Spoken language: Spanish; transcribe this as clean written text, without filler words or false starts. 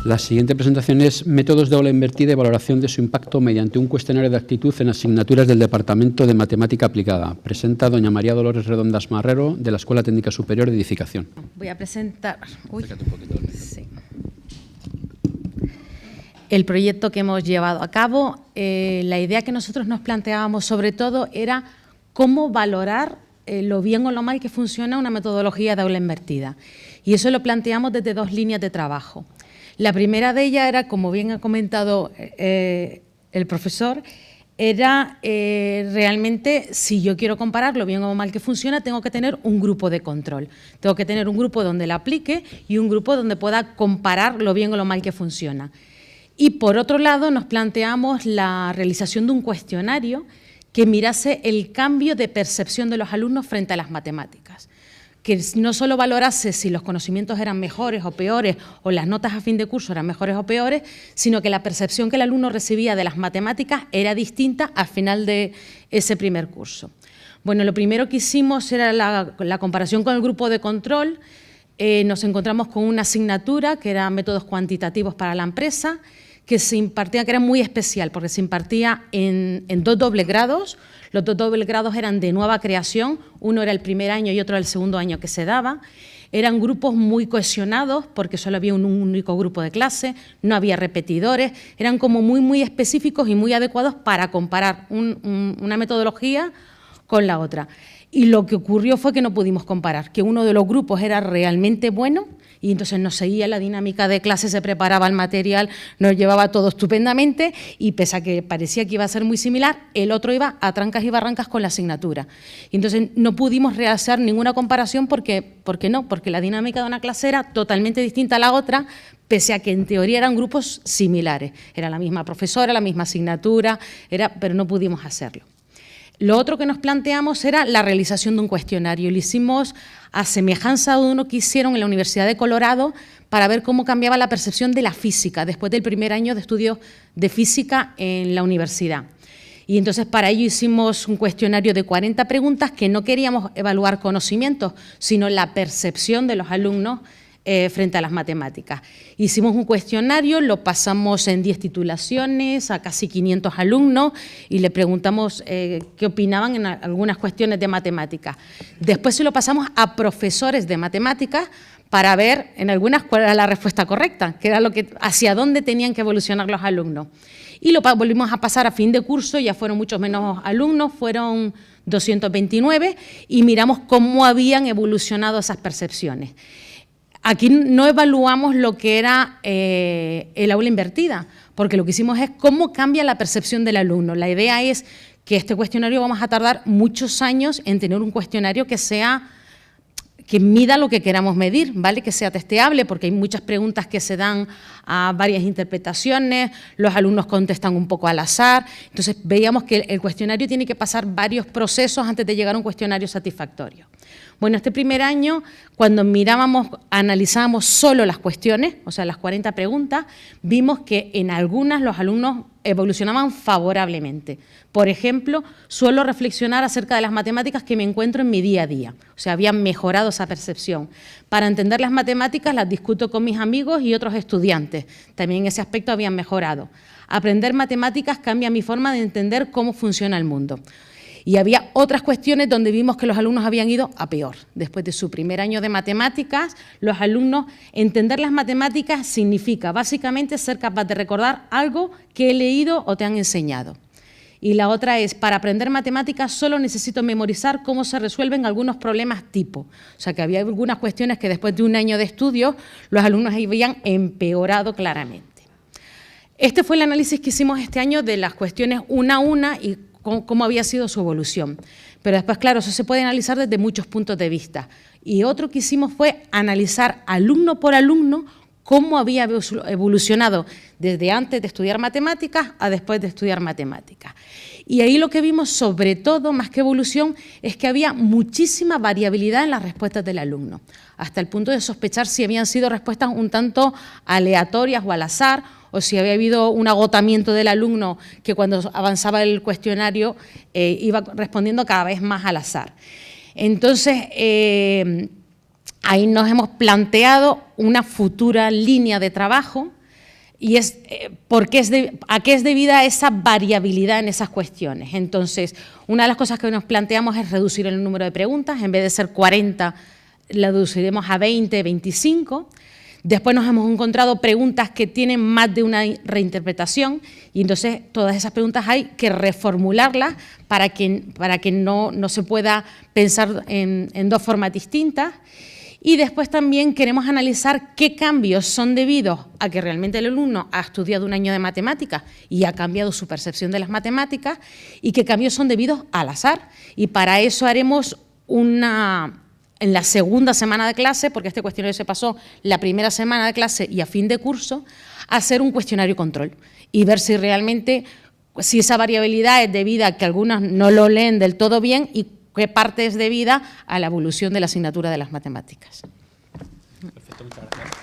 La siguiente presentación es Métodos de aula invertida y valoración de su impacto mediante un cuestionario de actitud en asignaturas del Departamento de Matemática Aplicada. Presenta doña María Dolores Redondas Marrero, de la Escuela Técnica Superior de Edificación. Voy a presentar Acércate un poquito del micro. sí. El proyecto que hemos llevado a cabo. La idea que nosotros nos planteábamos sobre todo era cómo valorar lo bien o lo mal que funciona una metodología de aula invertida. Y eso lo planteamos desde dos líneas de trabajo. La primera de ellas era, como bien ha comentado el profesor, era realmente, si yo quiero comparar lo bien o mal que funciona, tengo que tener un grupo de control. Tengo que tener un grupo donde la aplique y un grupo donde pueda comparar lo bien o lo mal que funciona. Y por otro lado, nos planteamos la realización de un cuestionario que mirase el cambio de percepción de los alumnos frente a las matemáticas. Que no solo valorase si los conocimientos eran mejores o peores o las notas a fin de curso eran mejores o peores, sino que la percepción que el alumno recibía de las matemáticas era distinta al final de ese primer curso. Bueno, lo primero que hicimos era la comparación con el grupo de control. Nos encontramos con una asignatura que era métodos cuantitativos para la empresa, que se impartía, que era muy especial, porque se impartía en dos dobles grados. Los dos dobles grados eran de nueva creación, uno era el primer año y otro el segundo año que se daba. Eran grupos muy cohesionados, porque solo había un único grupo de clase, no había repetidores, eran como muy específicos y muy adecuados para comparar una metodología con la otra. Y lo que ocurrió fue que no pudimos comparar, que uno de los grupos era realmente bueno y entonces nos seguía la dinámica de clase, se preparaba el material, nos llevaba todo estupendamente y pese a que parecía que iba a ser muy similar, el otro iba a trancas y barrancas con la asignatura. Y entonces no pudimos realizar ninguna comparación porque la dinámica de una clase era totalmente distinta a la otra, pese a que en teoría eran grupos similares. Era la misma profesora, la misma asignatura, pero no pudimos hacerlo. Lo otro que nos planteamos era la realización de un cuestionario. Lo hicimos a semejanza de uno que hicieron en la Universidad de Colorado para ver cómo cambiaba la percepción de la física después del primer año de estudios de física en la universidad. Y entonces para ello hicimos un cuestionario de 40 preguntas que no queríamos evaluar conocimientos, sino la percepción de los alumnos frente a las matemáticas. Hicimos un cuestionario, lo pasamos en 10 titulaciones a casi 500 alumnos y le preguntamos qué opinaban en algunas cuestiones de matemáticas. Después se lo pasamos a profesores de matemáticas para ver en algunas cuál era la respuesta correcta, que era hacia dónde tenían que evolucionar los alumnos. Y lo volvimos a pasar a fin de curso, ya fueron muchos menos alumnos, fueron 229, y miramos cómo habían evolucionado esas percepciones. Aquí no evaluamos lo que era el aula invertida, porque lo que hicimos es cómo cambia la percepción del alumno. La idea es que este cuestionario vamos a tardar muchos años en tener un cuestionario que mida lo que queramos medir, ¿vale? Que sea testeable, porque hay muchas preguntas que se dan a varias interpretaciones, los alumnos contestan un poco al azar. Entonces veíamos que el cuestionario tiene que pasar varios procesos antes de llegar a un cuestionario satisfactorio. Bueno, este primer año, cuando analizábamos solo las cuestiones, o sea, las 40 preguntas, vimos que en algunas los alumnos evolucionaban favorablemente. Por ejemplo, suelo reflexionar acerca de las matemáticas que me encuentro en mi día a día. O sea, habían mejorado esa percepción. Para entender las matemáticas las discuto con mis amigos y otros estudiantes. También en ese aspecto habían mejorado. Aprender matemáticas cambia mi forma de entender cómo funciona el mundo. Y había otras cuestiones donde vimos que los alumnos habían ido a peor. Después de su primer año de matemáticas, los alumnos, entender las matemáticas significa básicamente ser capaz de recordar algo que he leído o te han enseñado. Y la otra es, para aprender matemáticas solo necesito memorizar cómo se resuelven algunos problemas tipo. O sea, que había algunas cuestiones que después de un año de estudio los alumnos habían empeorado claramente. Este fue el análisis que hicimos este año de las cuestiones una a una y cómo había sido su evolución. Pero después, claro, eso se puede analizar desde muchos puntos de vista. Y otro que hicimos fue analizar alumno por alumno cómo había evolucionado desde antes de estudiar matemáticas a después de estudiar matemáticas. Y ahí lo que vimos, sobre todo, más que evolución, es que había muchísima variabilidad en las respuestas del alumno, hasta el punto de sospechar si habían sido respuestas un tanto aleatorias o al azar, o si había habido un agotamiento del alumno que cuando avanzaba el cuestionario iba respondiendo cada vez más al azar. Entonces, ahí nos hemos planteado una futura línea de trabajo y ¿a qué es debida esa variabilidad en esas cuestiones? Entonces, una de las cosas que nos planteamos es reducir el número de preguntas. En vez de ser 40, la reduciremos a 20, 25. Después nos hemos encontrado preguntas que tienen más de una reinterpretación y entonces todas esas preguntas hay que reformularlas para que no se pueda pensar en dos formas distintas. Y después también queremos analizar qué cambios son debidos a que realmente el alumno ha estudiado un año de matemáticas y ha cambiado su percepción de las matemáticas y qué cambios son debidos al azar. Y para eso haremos en la segunda semana de clase, porque este cuestionario se pasó la primera semana de clase y a fin de curso, hacer un cuestionario control y ver si realmente, si esa variabilidad es debida a que algunos no lo leen del todo bien y qué parte es debida a la evolución de la asignatura de las matemáticas. Perfecto, muchas gracias.